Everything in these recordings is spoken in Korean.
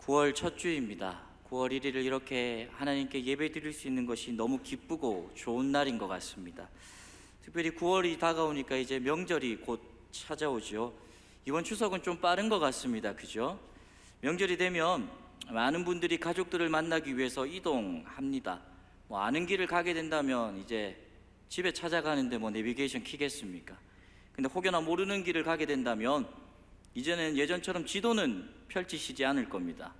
9월 첫 주입니다. 9월 1일을 이렇게 하나님께 예배 드릴 수 있는 것이 너무 기쁘고 좋은 날인 것 같습니다. 특별히 9월이 다가오니까 이제 명절이 곧 찾아오죠. 이번 추석은 좀 빠른 것 같습니다. 그죠? 명절이 되면 많은 분들이 가족들을 만나기 위해서 이동합니다. 아는 길을 가게 된다면 이제 집에 찾아가는데 내비게이션 키겠습니까? 근데 혹여나 모르는 길을 가게 된다면 이제는 예전처럼 지도는 펼치시지 않을 겁니다.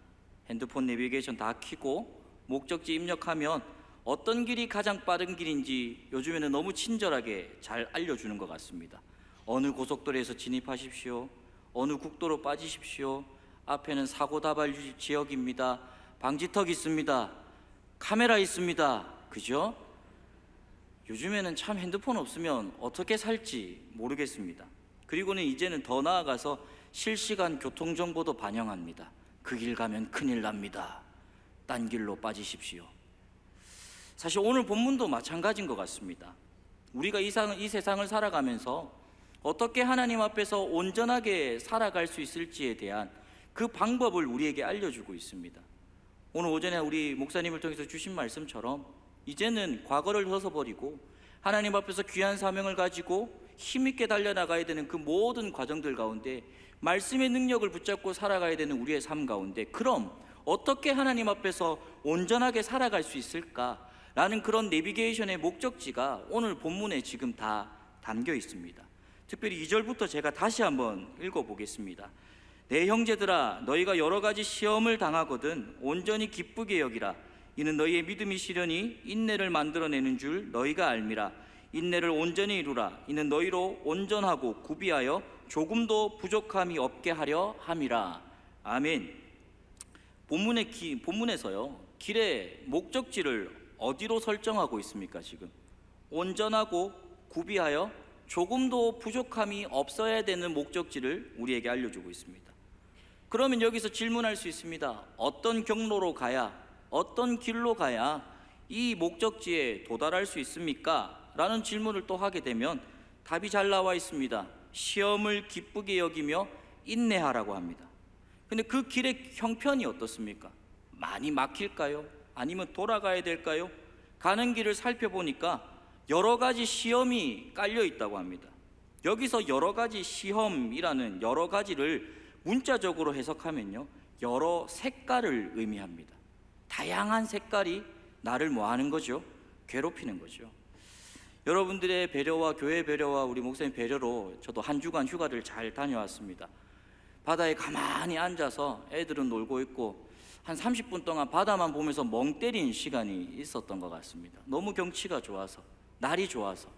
핸드폰 내비게이션 다 켜고 목적지 입력하면 어떤 길이 가장 빠른 길인지 요즘에는 너무 친절하게 잘 알려주는 것 같습니다. 어느 고속도로에서 진입하십시오. 어느 국도로 빠지십시오. 앞에는 사고 다발 지역입니다. 방지턱 있습니다. 카메라 있습니다. 그죠? 요즘에는 참 핸드폰 없으면 어떻게 살지 모르겠습니다. 그리고는 이제는 더 나아가서 실시간 교통정보도 반영합니다. 그 길 가면 큰일 납니다. 딴 길로 빠지십시오. 사실 오늘 본문도 마찬가지인 것 같습니다. 우리가 이 세상을 살아가면서 어떻게 하나님 앞에서 온전하게 살아갈 수 있을지에 대한 그 방법을 우리에게 알려주고 있습니다. 오늘 오전에 우리 목사님을 통해서 주신 말씀처럼 이제는 과거를 벗어버리고 하나님 앞에서 귀한 사명을 가지고 힘있게 달려나가야 되는 그 모든 과정들 가운데 말씀의 능력을 붙잡고 살아가야 되는 우리의 삶 가운데, 그럼 어떻게 하나님 앞에서 온전하게 살아갈 수 있을까라는 그런 내비게이션의 목적지가 오늘 본문에 지금 다 담겨 있습니다. 특별히 2절부터 제가 다시 한번 읽어보겠습니다. 내 형제들아, 너희가 여러 가지 시험을 당하거든 온전히 기쁘게 여기라. 이는 너희의 믿음이 시련이 인내를 만들어내는 줄 너희가 알미라. 인내를 온전히 이루라. 이는 너희로 온전하고 구비하여 조금도 부족함이 없게 하려 함이라. 아멘. 본문에서요, 길의 목적지를 어디로 설정하고 있습니까? 지금 온전하고 구비하여 조금도 부족함이 없어야 되는 목적지를 우리에게 알려주고 있습니다. 그러면 여기서 질문할 수 있습니다. 어떤 경로로 가야, 어떤 길로 가야 이 목적지에 도달할 수 있습니까? 라는 질문을 또 하게 되면 답이 잘 나와 있습니다. 시험을 기쁘게 여기며 인내하라고 합니다. 근데 그 길의 형편이 어떻습니까? 많이 막힐까요? 아니면 돌아가야 될까요? 가는 길을 살펴보니까 여러 가지 시험이 깔려 있다고 합니다. 여기서 여러 가지 시험이라는 여러 가지를 문자적으로 해석하면요, 여러 색깔을 의미합니다. 다양한 색깔이 나를 뭐 하는 거죠? 괴롭히는 거죠. 여러분들의 배려와 교회 배려와 우리 목사님 배려로 저도 한 주간 휴가를 잘 다녀왔습니다. 바다에 가만히 앉아서 애들은 놀고 있고 한 30분 동안 바다만 보면서 멍 때린 시간이 있었던 것 같습니다. 너무 경치가 좋아서, 날이 좋아서.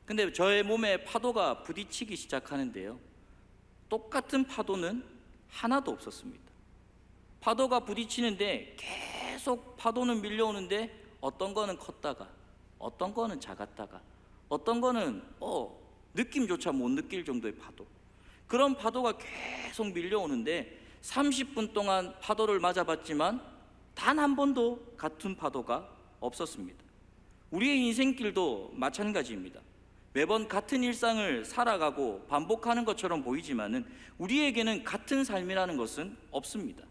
근데 저의 몸에 파도가 부딪히기 시작하는데요, 똑같은 파도는 하나도 없었습니다. 파도가 부딪히는데 계속 파도는 밀려오는데 어떤 거는 컸다가 어떤 거는 작았다가 어떤 거는 느낌조차 못 느낄 정도의 파도, 그런 파도가 계속 밀려오는데 30분 동안 파도를 맞아봤지만 단 한 번도 같은 파도가 없었습니다. 우리의 인생길도 마찬가지입니다. 매번 같은 일상을 살아가고 반복하는 것처럼 보이지만은 우리에게는 같은 삶이라는 것은 없습니다.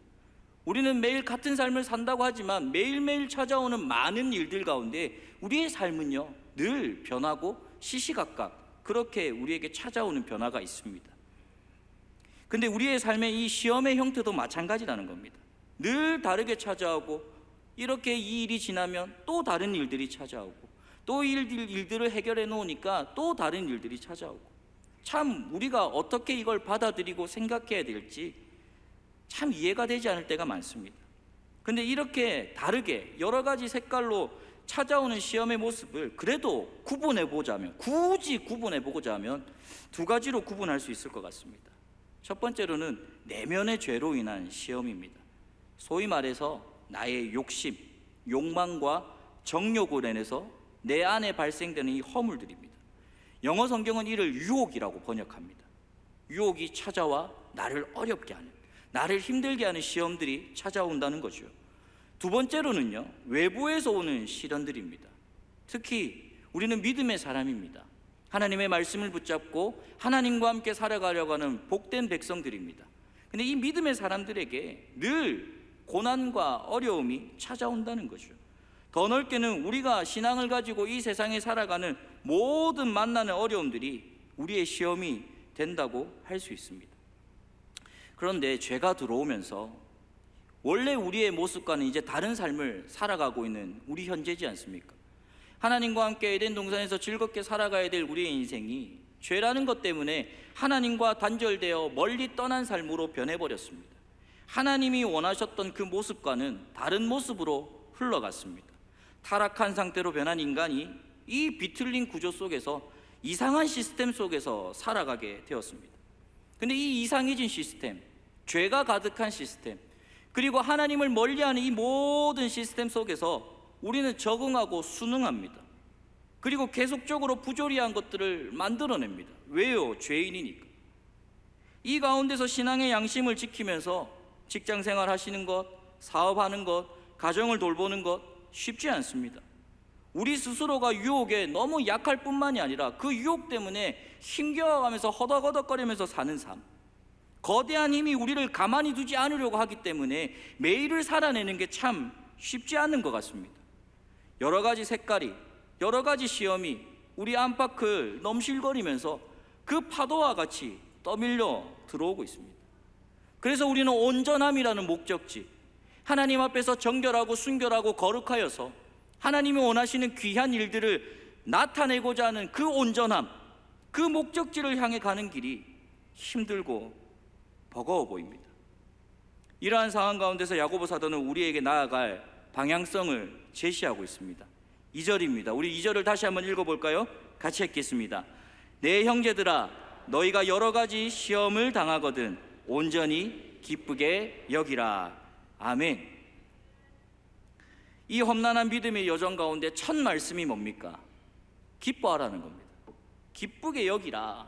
우리는 매일 같은 삶을 산다고 하지만 매일매일 찾아오는 많은 일들 가운데 우리의 삶은요, 늘 변하고 시시각각 그렇게 우리에게 찾아오는 변화가 있습니다. 근데 우리의 삶의 이 시험의 형태도 마찬가지라는 겁니다. 늘 다르게 찾아오고, 이렇게 이 일이 지나면 또 다른 일들이 찾아오고, 또 일들을 해결해 놓으니까 또 다른 일들이 찾아오고, 참 우리가 어떻게 이걸 받아들이고 생각해야 될지 참 이해가 되지 않을 때가 많습니다. 근데 이렇게 다르게 여러 가지 색깔로 찾아오는 시험의 모습을 그래도 굳이 구분해 보고자 하면 두 가지로 구분할 수 있을 것 같습니다. 첫 번째로는 내면의 죄로 인한 시험입니다. 소위 말해서 나의 욕심, 욕망과 정욕으로 인해서 내 안에 발생되는 이 허물들입니다. 영어 성경은 이를 유혹이라고 번역합니다. 유혹이 찾아와 나를 어렵게 하는, 나를 힘들게 하는 시험들이 찾아온다는 거죠. 두 번째로는요, 외부에서 오는 시련들입니다. 특히 우리는 믿음의 사람입니다. 하나님의 말씀을 붙잡고 하나님과 함께 살아가려고 하는 복된 백성들입니다. 근데 이 믿음의 사람들에게 늘 고난과 어려움이 찾아온다는 거죠. 더 넓게는 우리가 신앙을 가지고 이 세상에 살아가는 모든 만나는 어려움들이 우리의 시험이 된다고 할 수 있습니다. 그런데 죄가 들어오면서 원래 우리의 모습과는 이제 다른 삶을 살아가고 있는 우리 현재지 않습니까? 하나님과 함께 에덴 동산에서 즐겁게 살아가야 될 우리의 인생이 죄라는 것 때문에 하나님과 단절되어 멀리 떠난 삶으로 변해버렸습니다. 하나님이 원하셨던 그 모습과는 다른 모습으로 흘러갔습니다. 타락한 상태로 변한 인간이 이 비틀린 구조 속에서 이상한 시스템 속에서 살아가게 되었습니다. 근데 이 이상해진 시스템, 죄가 가득한 시스템, 그리고 하나님을 멀리하는 이 모든 시스템 속에서 우리는 적응하고 순응합니다. 그리고 계속적으로 부조리한 것들을 만들어냅니다. 왜요? 죄인이니까. 이 가운데서 신앙의 양심을 지키면서 직장 생활 하시는 것, 사업하는 것, 가정을 돌보는 것 쉽지 않습니다. 우리 스스로가 유혹에 너무 약할 뿐만이 아니라 그 유혹 때문에 힘겨워가면서 허덕허덕거리면서 사는 삶, 거대한 힘이 우리를 가만히 두지 않으려고 하기 때문에 매일을 살아내는 게 참 쉽지 않은 것 같습니다. 여러 가지 색깔이, 여러 가지 시험이 우리 안팎을 넘실거리면서 그 파도와 같이 떠밀려 들어오고 있습니다. 그래서 우리는 온전함이라는 목적지, 하나님 앞에서 정결하고 순결하고 거룩하여서 하나님이 원하시는 귀한 일들을 나타내고자 하는 그 온전함, 그 목적지를 향해 가는 길이 힘들고 버거워 보입니다. 이러한 상황 가운데서 야고보 사도는 우리에게 나아갈 방향성을 제시하고 있습니다. 2절입니다. 우리 2절을 다시 한번 읽어볼까요? 같이 읽겠습니다. 내 형제들아, 너희가 여러 가지 시험을 당하거든 온전히 기쁘게 여기라. 아멘. 이 험난한 믿음의 여정 가운데 첫 말씀이 뭡니까? 기뻐하라는 겁니다. 기쁘게 여기라.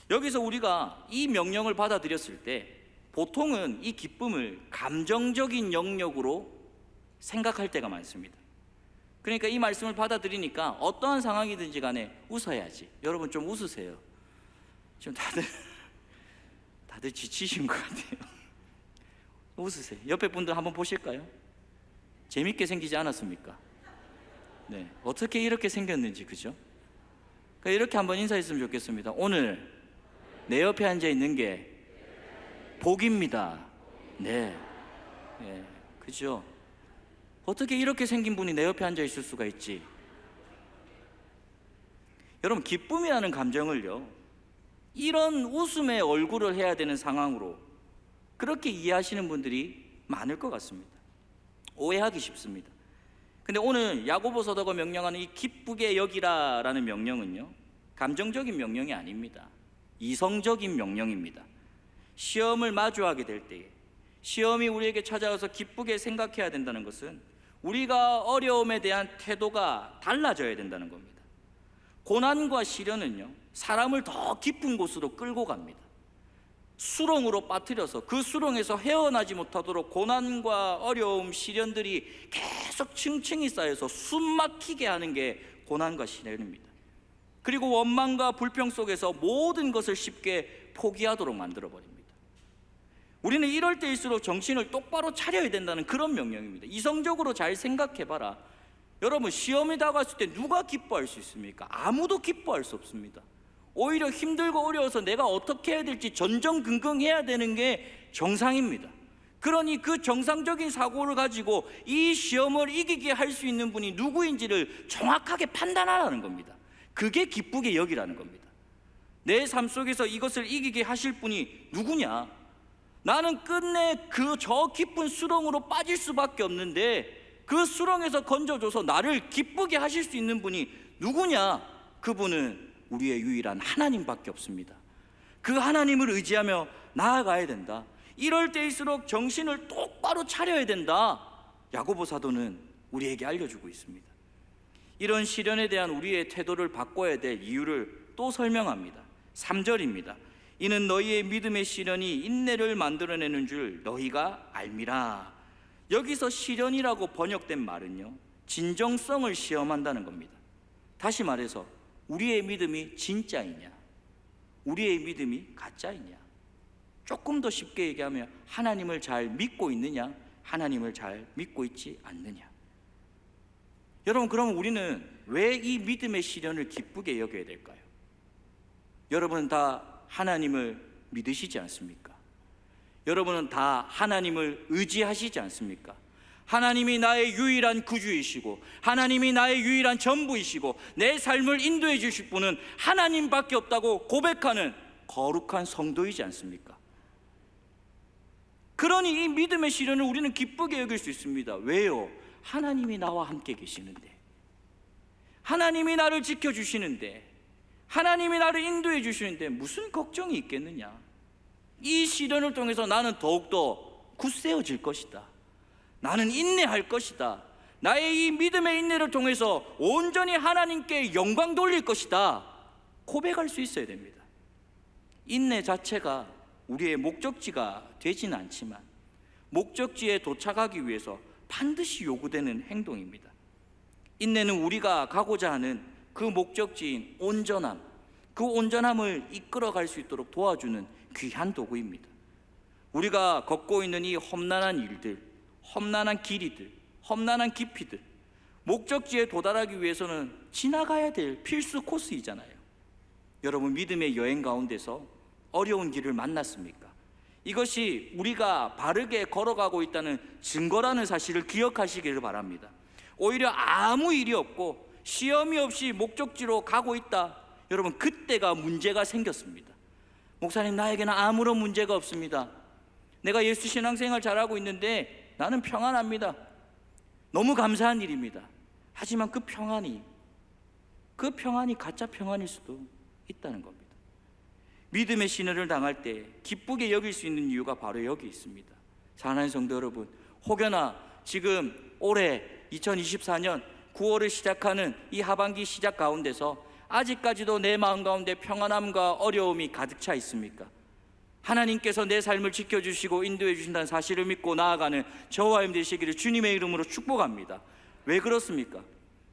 여기서 우리가 이 명령을 받아들였을 때 보통은 이 기쁨을 감정적인 영역으로 생각할 때가 많습니다. 그러니까 이 말씀을 받아들이니까 어떠한 상황이든지 간에 웃어야지. 여러분 좀 웃으세요. 지금 다들 지치신 것 같아요. 웃으세요. 옆에 분들 한번 보실까요? 재밌게 생기지 않았습니까? 네, 어떻게 이렇게 생겼는지, 그죠? 그러니까 이렇게 한번 인사했으면 좋겠습니다. 오늘 내 옆에 앉아 있는 게 복입니다. 네, 네, 그죠? 어떻게 이렇게 생긴 분이 내 옆에 앉아 있을 수가 있지? 여러분, 기쁨이라는 감정을요, 이런 웃음의 얼굴을 해야 되는 상황으로 그렇게 이해하시는 분들이 많을 것 같습니다. 오해하기 쉽습니다. 근데 오늘 야고보 사도가 명령하는 이 기쁘게 여기라라는 명령은요, 감정적인 명령이 아닙니다. 이성적인 명령입니다. 시험을 마주하게 될 때에, 시험이 우리에게 찾아와서 기쁘게 생각해야 된다는 것은 우리가 어려움에 대한 태도가 달라져야 된다는 겁니다. 고난과 시련은요, 사람을 더 깊은 곳으로 끌고 갑니다. 수렁으로 빠뜨려서 그 수렁에서 헤어나지 못하도록 고난과 어려움, 시련들이 계속 층층이 쌓여서 숨 막히게 하는 게 고난과 시련입니다. 그리고 원망과 불평 속에서 모든 것을 쉽게 포기하도록 만들어버립니다. 우리는 이럴 때일수록 정신을 똑바로 차려야 된다는 그런 명령입니다. 이성적으로 잘 생각해봐라. 여러분, 시험이 다가왔을 때 누가 기뻐할 수 있습니까? 아무도 기뻐할 수 없습니다. 오히려 힘들고 어려워서 내가 어떻게 해야 될지 전전긍긍해야 되는 게 정상입니다. 그러니 그 정상적인 사고를 가지고 이 시험을 이기게 할 수 있는 분이 누구인지를 정확하게 판단하라는 겁니다. 그게 기쁘게 여기라는 겁니다. 내 삶 속에서 이것을 이기게 하실 분이 누구냐? 나는 끝내 저 깊은 수렁으로 빠질 수밖에 없는데 그 수렁에서 건져줘서 나를 기쁘게 하실 수 있는 분이 누구냐? 그분은 우리의 유일한 하나님밖에 없습니다. 그 하나님을 의지하며 나아가야 된다. 이럴 때일수록 정신을 똑바로 차려야 된다. 야고보 사도는 우리에게 알려주고 있습니다. 이런 시련에 대한 우리의 태도를 바꿔야 될 이유를 또 설명합니다. 3절입니다. 이는 너희의 믿음의 시련이 인내를 만들어내는 줄 너희가 알미라. 여기서 시련이라고 번역된 말은요, 진정성을 시험한다는 겁니다. 다시 말해서 우리의 믿음이 진짜이냐, 우리의 믿음이 가짜이냐, 조금 더 쉽게 얘기하면 하나님을 잘 믿고 있느냐, 하나님을 잘 믿고 있지 않느냐? 여러분, 그러면 우리는 왜 이 믿음의 시련을 기쁘게 여겨야 될까요? 여러분은 다 하나님을 믿으시지 않습니까? 여러분은 다 하나님을 의지하시지 않습니까? 하나님이 나의 유일한 구주이시고 하나님이 나의 유일한 전부이시고 내 삶을 인도해 주실 분은 하나님밖에 없다고 고백하는 거룩한 성도이지 않습니까? 그러니 이 믿음의 시련을 우리는 기쁘게 여길 수 있습니다. 왜요? 하나님이 나와 함께 계시는데, 하나님이 나를 지켜주시는데, 하나님이 나를 인도해 주시는데 무슨 걱정이 있겠느냐? 이 시련을 통해서 나는 더욱더 굳세어질 것이다. 나는 인내할 것이다. 나의 이 믿음의 인내를 통해서 온전히 하나님께 영광 돌릴 것이다. 고백할 수 있어야 됩니다. 인내 자체가 우리의 목적지가 되지는 않지만 목적지에 도착하기 위해서 반드시 요구되는 행동입니다. 인내는 우리가 가고자 하는 그 목적지인 온전함, 그 온전함을 이끌어갈 수 있도록 도와주는 귀한 도구입니다. 우리가 걷고 있는 이 험난한 일들, 험난한 길이들, 험난한 깊이들, 목적지에 도달하기 위해서는 지나가야 될 필수 코스이잖아요. 여러분, 믿음의 여행 가운데서 어려운 길을 만났습니까? 이것이 우리가 바르게 걸어가고 있다는 증거라는 사실을 기억하시기를 바랍니다. 오히려 아무 일이 없고 시험이 없이 목적지로 가고 있다, 여러분, 그때가 문제가 생겼습니다. 목사님, 나에게는 아무런 문제가 없습니다. 내가 예수 신앙생활 잘하고 있는데 나는 평안합니다. 너무 감사한 일입니다. 하지만 그 평안이 가짜 평안일 수도 있다는 겁니다. 믿음의 시련을 당할 때 기쁘게 여길 수 있는 이유가 바로 여기 있습니다. 사랑하는 성도 여러분, 혹여나 지금 올해 2024년 9월을 시작하는 이 하반기 시작 가운데서 아직까지도 내 마음 가운데 평안함과 어려움이 가득 차 있습니까? 하나님께서 내 삶을 지켜주시고 인도해 주신다는 사실을 믿고 나아가는 저와 여러분 되시기를 주님의 이름으로 축복합니다. 왜 그렇습니까?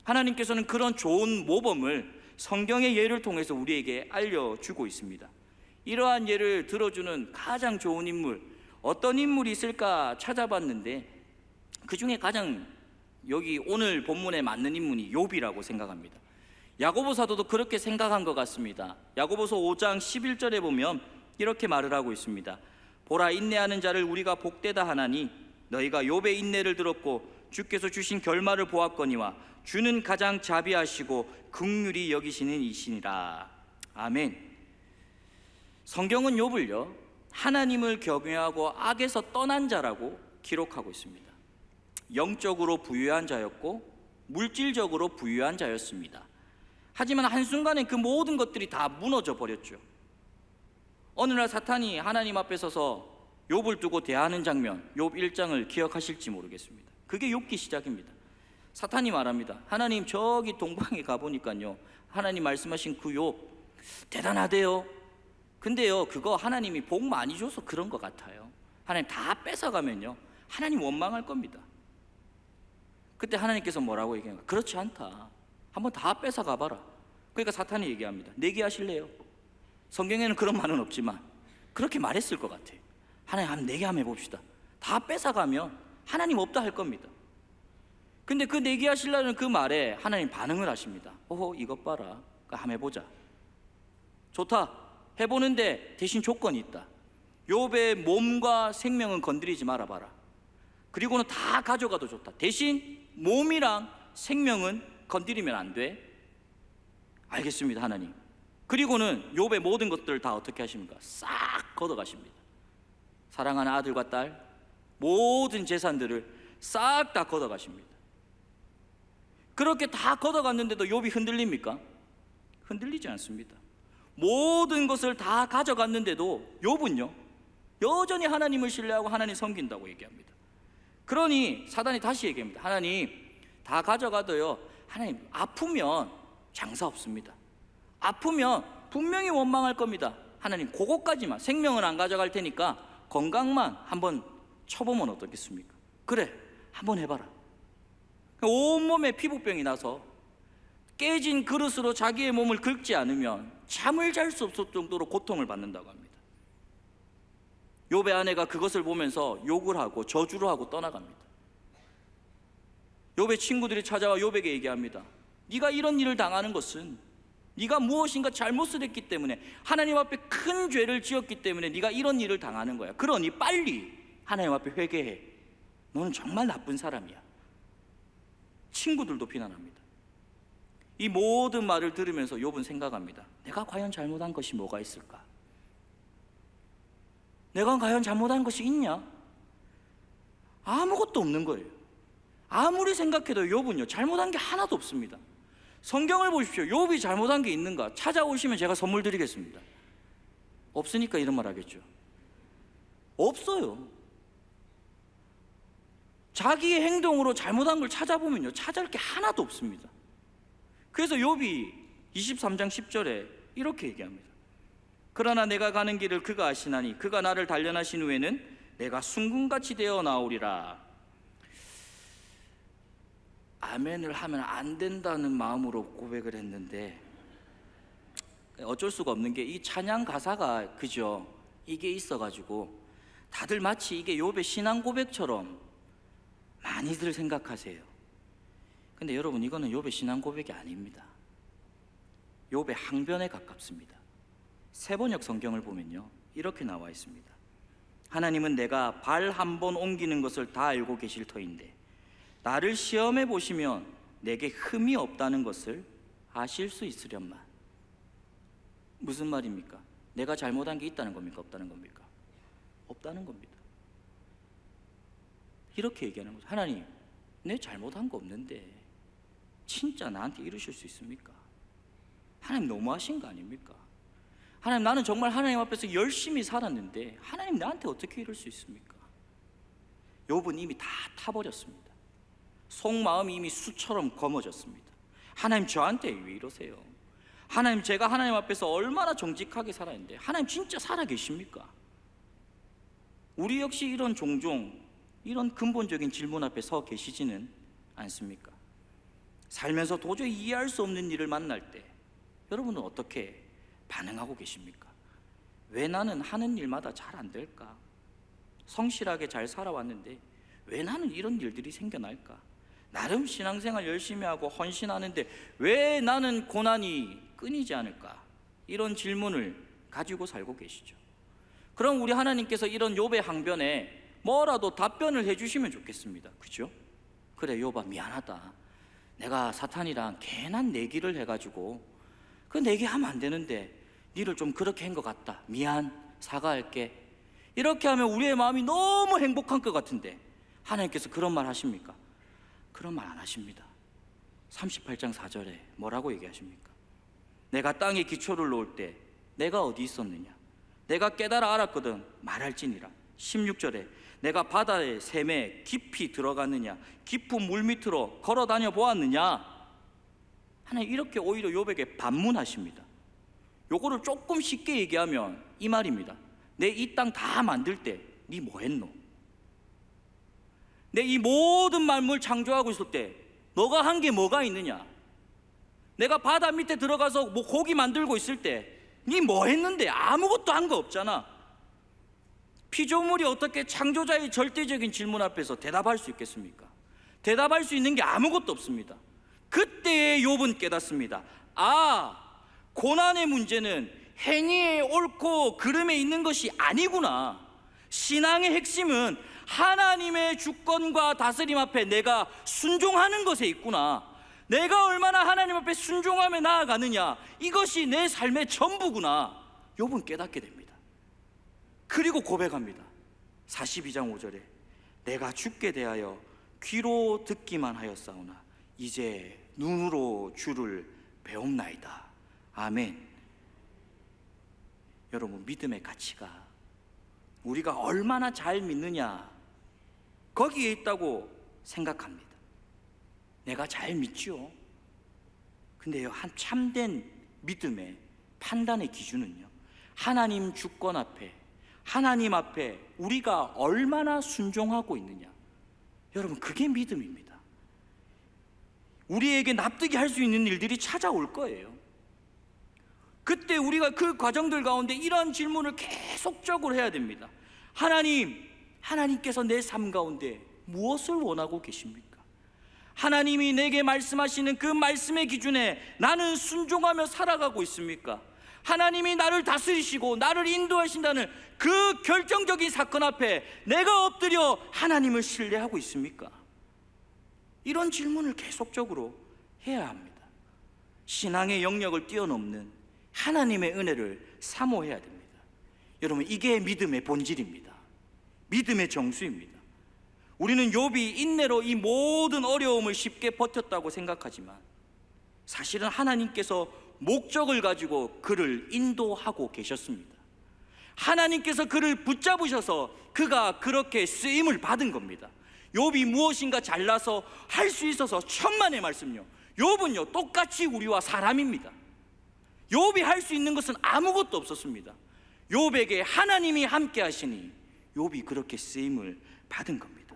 하나님께서는 그런 좋은 모범을 성경의 예를 통해서 우리에게 알려주고 있습니다. 이러한 예를 들어주는 가장 좋은 인물, 어떤 인물이 있을까 찾아봤는데 그 중에 가장 여기 오늘 본문에 맞는 인물이 욥이라고 생각합니다. 야고보 사도도 그렇게 생각한 것 같습니다. 야고보서 5장 11절에 보면 이렇게 말을 하고 있습니다. 보라, 인내하는 자를 우리가 복되다 하나니 너희가 욥의 인내를 들었고 주께서 주신 결말을 보았거니와 주는 가장 자비하시고 긍휼히 여기시는 이시니라. 아멘. 성경은 욥을요, 하나님을 경외하고 악에서 떠난 자라고 기록하고 있습니다. 영적으로 부유한 자였고 물질적으로 부유한 자였습니다. 하지만 한순간에 그 모든 것들이 다 무너져 버렸죠. 어느 날 사탄이 하나님 앞에 서서 욥을 두고 대하는 장면, 욥 1장을 기억하실지 모르겠습니다. 그게 욥기 시작입니다. 사탄이 말합니다. 하나님, 저기 동방에 가보니까요, 하나님 말씀하신 그 욥 대단하대요. 근데요, 그거 하나님이 복 많이 줘서 그런 것 같아요. 하나님 다 뺏어가면요, 하나님 원망할 겁니다. 그때 하나님께서 뭐라고 얘기합니까? 그렇지 않다. 한번 다 뺏어가 봐라. 그러니까 사탄이 얘기합니다. 내기하실래요? 성경에는 그런 말은 없지만 그렇게 말했을 것 같아요. 하나님, 한번 내기하면 봅시다. 다 뺏어가면 하나님 없다 할 겁니다. 근데 그 내기하실라는 그 말에 하나님 반응을 하십니다. 오호, 이것 봐라. 한번 해보자. 좋다. 해보는데 대신 조건이 있다. 욥의 몸과 생명은 건드리지 말아봐라. 그리고는 다 가져가도 좋다. 대신 몸이랑 생명은 건드리면 안 돼. 알겠습니다, 하나님. 그리고는 욥의 모든 것들을 다 어떻게 하십니까? 싹 걷어가십니다. 사랑하는 아들과 딸, 모든 재산들을 싹 다 걷어가십니다. 그렇게 다 걷어갔는데도 욥이 흔들립니까? 흔들리지 않습니다. 모든 것을 다 가져갔는데도 욥은요, 여전히 하나님을 신뢰하고 하나님 섬긴다고 얘기합니다. 그러니 사단이 다시 얘기합니다. 하나님, 다 가져가도요, 하나님 아프면 장사 없습니다. 아프면 분명히 원망할 겁니다. 하나님, 그거까지만, 생명은 안 가져갈 테니까 건강만 한번 쳐보면 어떻겠습니까? 그래, 한번 해봐라. 온몸에 피부병이 나서 깨진 그릇으로 자기의 몸을 긁지 않으면 잠을 잘 수 없을 정도로 고통을 받는다고 합니다. 욥의 아내가 그것을 보면서 욕을 하고 저주를 하고 떠나갑니다. 욥의 친구들이 찾아와 욥에게 얘기합니다. 네가 이런 일을 당하는 것은 네가 무엇인가 잘못을 했기 때문에, 하나님 앞에 큰 죄를 지었기 때문에 네가 이런 일을 당하는 거야. 그러니 빨리 하나님 앞에 회개해. 너는 정말 나쁜 사람이야. 친구들도 비난합니다. 이 모든 말을 들으면서 욥은 생각합니다. 내가 과연 잘못한 것이 뭐가 있을까? 내가 과연 잘못한 것이 있냐? 아무것도 없는 거예요. 아무리 생각해도 욥은요, 잘못한 게 하나도 없습니다. 성경을 보십시오. 욥이 잘못한 게 있는가? 찾아오시면 제가 선물 드리겠습니다. 없으니까 이런 말 하겠죠. 없어요. 자기의 행동으로 잘못한 걸 찾아보면요, 찾아올 게 하나도 없습니다. 그래서 욥이 23장 10절에 이렇게 얘기합니다. 그러나 내가 가는 길을 그가 아시나니 그가 나를 단련하신 후에는 내가 순금같이 되어 나오리라. 아멘을 하면 안 된다는 마음으로 고백을 했는데 어쩔 수가 없는 게, 이 찬양 가사가 그죠, 이게 있어가지고 다들 마치 이게 욥의 신앙 고백처럼 많이들 생각하세요. 근데 여러분, 이거는 욥의 신앙 고백이 아닙니다. 욥의 항변에 가깝습니다. 세번역 성경을 보면요, 이렇게 나와 있습니다. 하나님은 내가 발 한 번 옮기는 것을 다 알고 계실 터인데 나를 시험해 보시면 내게 흠이 없다는 것을 아실 수 있으련만. 무슨 말입니까? 내가 잘못한 게 있다는 겁니까? 없다는 겁니까? 없다는 겁니다. 이렇게 얘기하는 거죠. 하나님, 내 잘못한 거 없는데 진짜 나한테 이러실 수 있습니까? 하나님 너무하신 거 아닙니까? 하나님, 나는 정말 하나님 앞에서 열심히 살았는데 하나님 나한테 어떻게 이럴 수 있습니까? 욥은 이미 다 타버렸습니다. 속마음이 이미 수처럼 검어졌습니다. 하나님, 저한테 왜 이러세요? 하나님, 제가 하나님 앞에서 얼마나 정직하게 살았는데 하나님 진짜 살아계십니까? 우리 역시 이런 종종 이런 근본적인 질문 앞에 서 계시지는 않습니까? 살면서 도저히 이해할 수 없는 일을 만날 때 여러분은 어떻게 반응하고 계십니까? 왜 나는 하는 일마다 잘 안 될까? 성실하게 잘 살아왔는데 왜 나는 이런 일들이 생겨날까? 나름 신앙생활 열심히 하고 헌신하는데 왜 나는 고난이 끊이지 않을까? 이런 질문을 가지고 살고 계시죠. 그럼 우리 하나님께서 이런 욥의 항변에 뭐라도 답변을 해주시면 좋겠습니다. 그죠? 그래, 욥아, 미안하다. 내가 사탄이랑 괜한 내기를 해가지고 그 내기하면 안 되는데 니를 좀 그렇게 한 것 같다. 미안, 사과할게. 이렇게 하면 우리의 마음이 너무 행복한 것 같은데 하나님께서 그런 말 하십니까? 그런 말 안 하십니다. 38장 4절에 뭐라고 얘기하십니까? 내가 땅에 기초를 놓을 때 내가 어디 있었느냐? 내가 깨달아 알았거든 말할지니라. 16절에 내가 바다의 샘에 깊이 들어갔느냐? 깊은 물 밑으로 걸어 다녀 보았느냐? 하나님 이렇게 오히려 욥에게 반문하십니다. 요거를 조금 쉽게 얘기하면 이 말입니다. 내 이 땅 다 만들 때 니 뭐 했노? 내 이 모든 만물 창조하고 있을 때 너가 한 게 뭐가 있느냐? 내가 바다 밑에 들어가서 뭐 고기 만들고 있을 때 니 뭐 했는데? 아무것도 한 거 없잖아. 피조물이 어떻게 창조자의 절대적인 질문 앞에서 대답할 수 있겠습니까? 대답할 수 있는 게 아무것도 없습니다. 그때의 욥은 깨닫습니다. 아, 고난의 문제는 행위의 옳고 그름에 있는 것이 아니구나. 신앙의 핵심은 하나님의 주권과 다스림 앞에 내가 순종하는 것에 있구나. 내가 얼마나 하나님 앞에 순종하며 나아가느냐, 이것이 내 삶의 전부구나. 욥은 깨닫게 됩니다. 그리고 고백합니다. 42장 5절에 내가 주께 대하여 귀로 듣기만 하였사오나 이제 눈으로 주를 배움나이다. 아멘. 여러분, 믿음의 가치가 우리가 얼마나 잘 믿느냐 거기에 있다고 생각합니다. 내가 잘 믿죠. 근데요, 한 참된 믿음의 판단의 기준은요, 하나님 주권 앞에, 하나님 앞에 우리가 얼마나 순종하고 있느냐. 여러분, 그게 믿음입니다. 우리에게 납득이 할 수 있는 일들이 찾아올 거예요. 그때 우리가 그 과정들 가운데 이런 질문을 계속적으로 해야 됩니다. 하나님께서 내 삶 가운데 무엇을 원하고 계십니까? 하나님이 내게 말씀하시는 그 말씀의 기준에 나는 순종하며 살아가고 있습니까? 하나님이 나를 다스리시고 나를 인도하신다는 그 결정적인 사건 앞에 내가 엎드려 하나님을 신뢰하고 있습니까? 이런 질문을 계속적으로 해야 합니다. 신앙의 영역을 뛰어넘는 하나님의 은혜를 사모해야 됩니다. 여러분, 이게 믿음의 본질입니다. 믿음의 정수입니다. 우리는 욥이 인내로 이 모든 어려움을 쉽게 버텼다고 생각하지만 사실은 하나님께서 목적을 가지고 그를 인도하고 계셨습니다. 하나님께서 그를 붙잡으셔서 그가 그렇게 쓰임을 받은 겁니다. 욥이 무엇인가 잘나서 할 수 있어서 천만의 말씀요. 욥은요 똑같이 우리와 사람입니다. 욥이 할 수 있는 것은 아무것도 없었습니다. 욥에게 하나님이 함께 하시니 욥이 그렇게 쓰임을 받은 겁니다.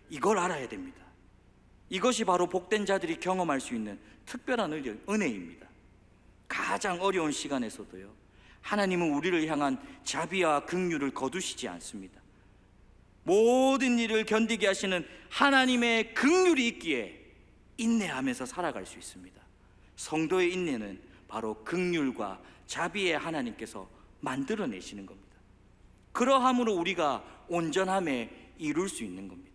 이걸 알아야 됩니다. 이것이 바로 복된 자들이 경험할 수 있는 특별한 은혜입니다. 가장 어려운 시간에서도요 하나님은 우리를 향한 자비와 긍휼을 거두시지 않습니다. 모든 일을 견디게 하시는 하나님의 긍휼이 있기에 인내하면서 살아갈 수 있습니다. 성도의 인내는 바로 긍휼과 자비의 하나님께서 만들어내시는 겁니다. 그러함으로 우리가 온전함에 이룰 수 있는 겁니다.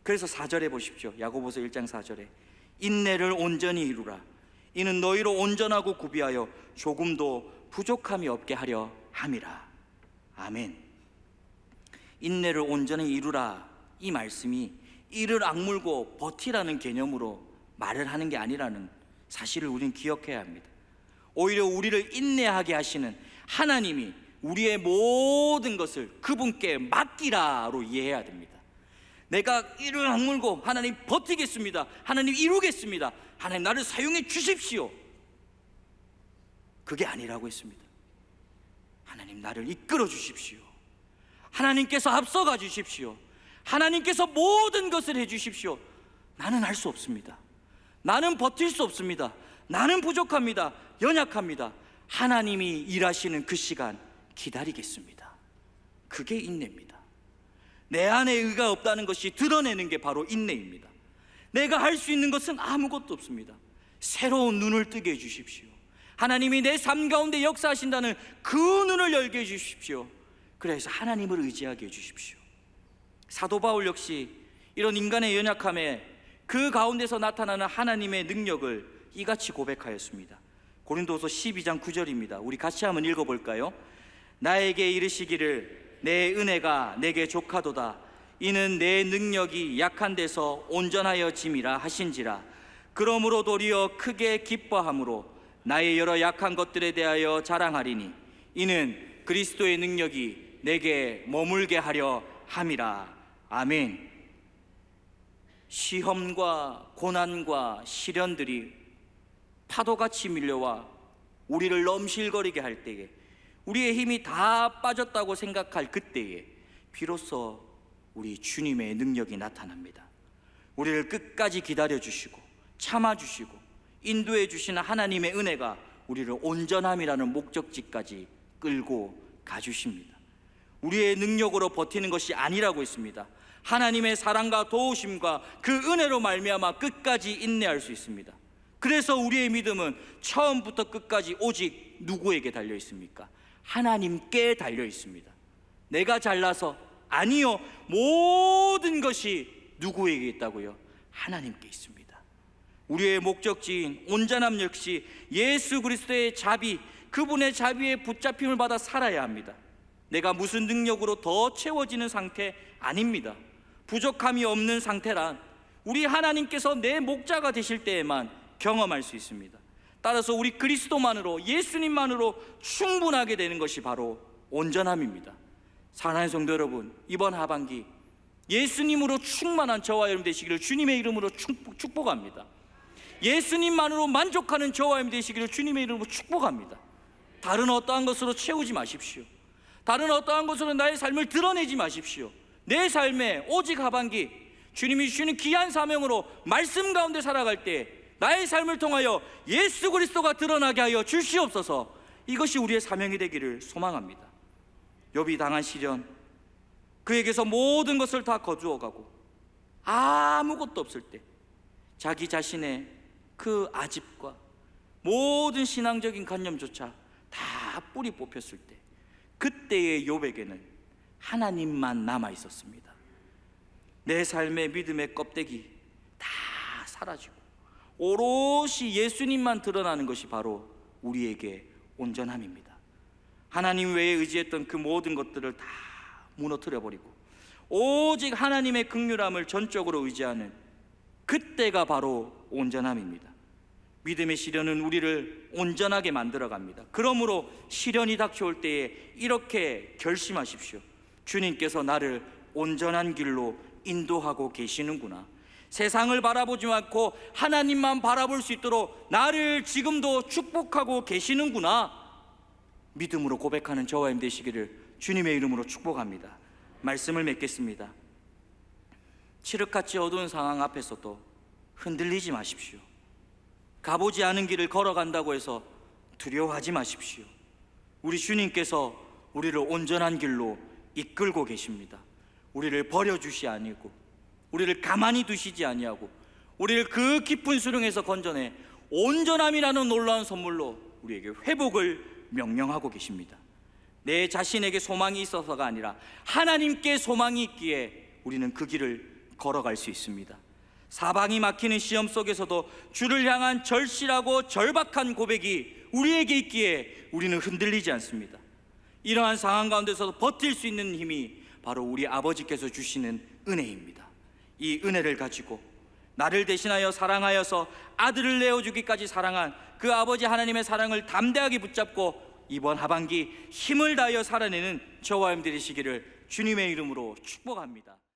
그래서 4절에 보십시오. 야고보서 1장 4절에 인내를 온전히 이루라. 이는 너희로 온전하고 구비하여 조금도 부족함이 없게 하려 함이라. 아멘. 인내를 온전히 이루라, 이 말씀이 이를 악물고 버티라는 개념으로 말을 하는 게 아니라는 사실을 우리는 기억해야 합니다. 오히려 우리를 인내하게 하시는 하나님이 우리의 모든 것을 그분께 맡기라로 이해해야 됩니다. 내가 이를 악물고 하나님 버티겠습니다, 하나님 이루겠습니다, 하나님 나를 사용해 주십시오, 그게 아니라고 했습니다. 하나님 나를 이끌어 주십시오. 하나님께서 앞서가 주십시오. 하나님께서 모든 것을 해 주십시오. 나는 할 수 없습니다. 나는 버틸 수 없습니다. 나는 부족합니다. 연약합니다. 하나님이 일하시는 그 시간 기다리겠습니다. 그게 인내입니다. 내 안에 의가 없다는 것이 드러내는 게 바로 인내입니다. 내가 할 수 있는 것은 아무것도 없습니다. 새로운 눈을 뜨게 해 주십시오. 하나님이 내 삶 가운데 역사하신다는 그 눈을 열게 해 주십시오. 그래서 하나님을 의지하게 해 주십시오. 사도 바울 역시 이런 인간의 연약함에 그 가운데서 나타나는 하나님의 능력을 이같이 고백하였습니다. 고린도서 12장 9절입니다. 우리 같이 한번 읽어볼까요? 나에게 이르시기를 내 은혜가 내게 족하도다. 이는 내 능력이 약한 데서 온전하여 짐이라 하신지라. 그러므로 도리어 크게 기뻐함으로 나의 여러 약한 것들에 대하여 자랑하리니 이는 그리스도의 능력이 내게 머물게 하려 함이라. 아멘. 시험과 고난과 시련들이 파도같이 밀려와 우리를 넘실거리게 할 때에, 우리의 힘이 다 빠졌다고 생각할 그때에 비로소 우리 주님의 능력이 나타납니다. 우리를 끝까지 기다려주시고 참아주시고 인도해 주시는 하나님의 은혜가 우리를 온전함이라는 목적지까지 끌고 가주십니다. 우리의 능력으로 버티는 것이 아니라고 했습니다. 하나님의 사랑과 도우심과 그 은혜로 말미암아 끝까지 인내할 수 있습니다. 그래서 우리의 믿음은 처음부터 끝까지 오직 누구에게 달려 있습니까? 하나님께 달려 있습니다. 내가 잘나서 아니요, 모든 것이 누구에게 있다고요? 하나님께 있습니다. 우리의 목적지인 온전함 역시 예수 그리스도의 자비, 그분의 자비에 붙잡힘을 받아 살아야 합니다. 내가 무슨 능력으로 더 채워지는 상태 아닙니다. 부족함이 없는 상태란 우리 하나님께서 내 목자가 되실 때에만 경험할 수 있습니다. 따라서 우리 그리스도만으로, 예수님만으로 충분하게 되는 것이 바로 온전함입니다. 사랑하는 성도 여러분, 이번 하반기 예수님으로 충만한 저와 여러분 되시기를 주님의 이름으로 축복합니다. 예수님만으로 만족하는 저와 여러분 되시기를 주님의 이름으로 축복합니다. 다른 어떠한 것으로 채우지 마십시오. 다른 어떠한 것으로 나의 삶을 드러내지 마십시오. 내 삶에 오직 하반기 주님이 주시는 귀한 사명으로 말씀 가운데 살아갈 때 나의 삶을 통하여 예수 그리스도가 드러나게 하여 주시옵소서. 이것이 우리의 사명이 되기를 소망합니다. 욥이 당한 시련, 그에게서 모든 것을 다 거두어 가고 아무것도 없을 때 자기 자신의 그 아집과 모든 신앙적인 관념조차 다 뿌리 뽑혔을 때, 그때의 욥에게는 하나님만 남아 있었습니다. 내 삶의 믿음의 껍데기 다 사라지고 오롯이 예수님만 드러나는 것이 바로 우리에게 온전함입니다. 하나님 외에 의지했던 그 모든 것들을 다 무너뜨려 버리고 오직 하나님의 긍휼함을 전적으로 의지하는 그때가 바로 온전함입니다. 믿음의 시련은 우리를 온전하게 만들어 갑니다. 그러므로 시련이 닥쳐올 때에 이렇게 결심하십시오. 주님께서 나를 온전한 길로 인도하고 계시는구나. 세상을 바라보지 않고 하나님만 바라볼 수 있도록 나를 지금도 축복하고 계시는구나. 믿음으로 고백하는 저와 님 되시기를 주님의 이름으로 축복합니다. 말씀을 맺겠습니다. 칠흑같이 어두운 상황 앞에서도 흔들리지 마십시오. 가보지 않은 길을 걸어간다고 해서 두려워하지 마십시오. 우리 주님께서 우리를 온전한 길로 이끌고 계십니다. 우리를 버려주시 아니고, 우리를 가만히 두시지 아니하고, 우리를 그 깊은 수렁에서 건져내 온전함이라는 놀라운 선물로 우리에게 회복을 명령하고 계십니다. 내 자신에게 소망이 있어서가 아니라 하나님께 소망이 있기에 우리는 그 길을 걸어갈 수 있습니다. 사방이 막히는 시험 속에서도 주를 향한 절실하고 절박한 고백이 우리에게 있기에 우리는 흔들리지 않습니다. 이러한 상황 가운데서도 버틸 수 있는 힘이 바로 우리 아버지께서 주시는 은혜입니다. 이 은혜를 가지고 나를 대신하여 사랑하여서 아들을 내어주기까지 사랑한 그 아버지 하나님의 사랑을 담대하게 붙잡고 이번 하반기 힘을 다하여 살아내는 저와 여러분 되시기를 주님의 이름으로 축복합니다.